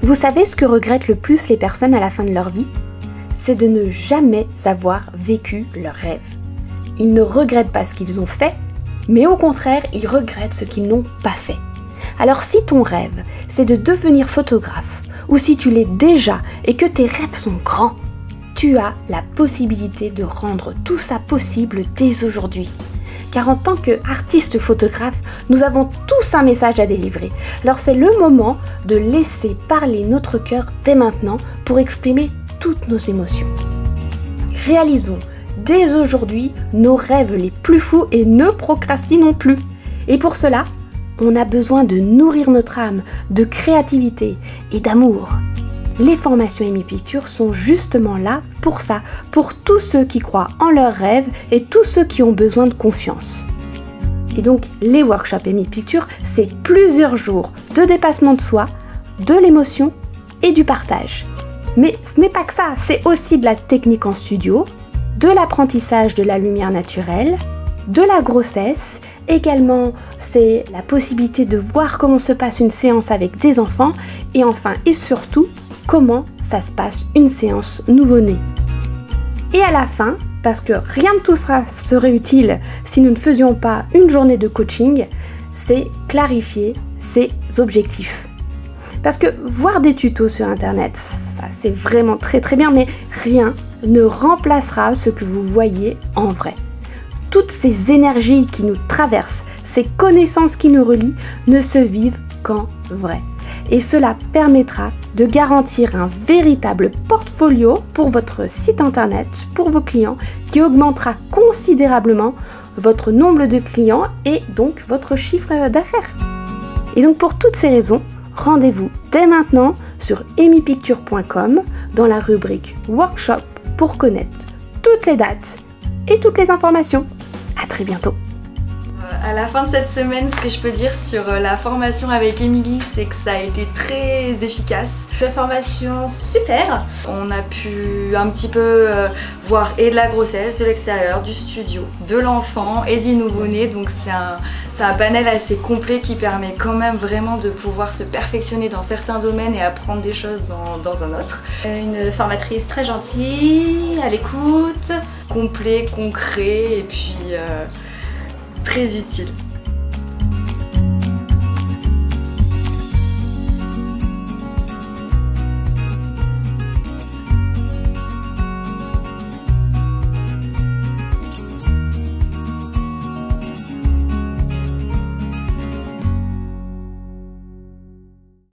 Vous savez ce que regrettent le plus les personnes à la fin de leur vie? C'est de ne jamais avoir vécu leur rêve. Ils ne regrettent pas ce qu'ils ont fait, mais au contraire, ils regrettent ce qu'ils n'ont pas fait. Alors si ton rêve, c'est de devenir photographe, ou si tu l'es déjà et que tes rêves sont grands, tu as la possibilité de rendre tout ça possible dès aujourd'hui. Car en tant qu'artiste photographe, nous avons tous un message à délivrer. Alors c'est le moment de laisser parler notre cœur dès maintenant pour exprimer toutes nos émotions. Réalisons dès aujourd'hui nos rêves les plus fous et ne procrastinons plus. Et pour cela, on a besoin de nourrir notre âme, de créativité et d'amour. Les formations Amy Pictures sont justement là pour ça, pour tous ceux qui croient en leurs rêves et tous ceux qui ont besoin de confiance. Et donc les workshops Amy Pictures, c'est plusieurs jours de dépassement de soi, de l'émotion et du partage. Mais ce n'est pas que ça, c'est aussi de la technique en studio, de l'apprentissage de la lumière naturelle, de la grossesse, également c'est la possibilité de voir comment se passe une séance avec des enfants et enfin et surtout comment ça se passe une séance nouveau-né. Et à la fin, parce que rien de tout ça serait utile si nous ne faisions pas une journée de coaching, c'est clarifier ses objectifs. Parce que voir des tutos sur internet, ça c'est vraiment très bien, mais rien ne remplacera ce que vous voyez en vrai. Toutes ces énergies qui nous traversent, ces connaissances qui nous relient, ne se vivent qu'en vrai. Et cela permettra de garantir un véritable portfolio pour votre site internet, pour vos clients, qui augmentera considérablement votre nombre de clients et donc votre chiffre d'affaires. Et donc pour toutes ces raisons, rendez-vous dès maintenant sur amypictures.com dans la rubrique Workshop pour connaître toutes les dates et toutes les informations. À très bientôt. À la fin de cette semaine, ce que je peux dire sur la formation avec Émilie, c'est que ça a été très efficace. La formation super. On a pu un petit peu voir et de la grossesse, de l'extérieur, du studio, de l'enfant et du nouveau-né. Donc c'est un panel assez complet qui permet quand même vraiment de pouvoir se perfectionner dans certains domaines et apprendre des choses dans un autre. Une formatrice très gentille, à l'écoute. Complet, concret et puis très utile.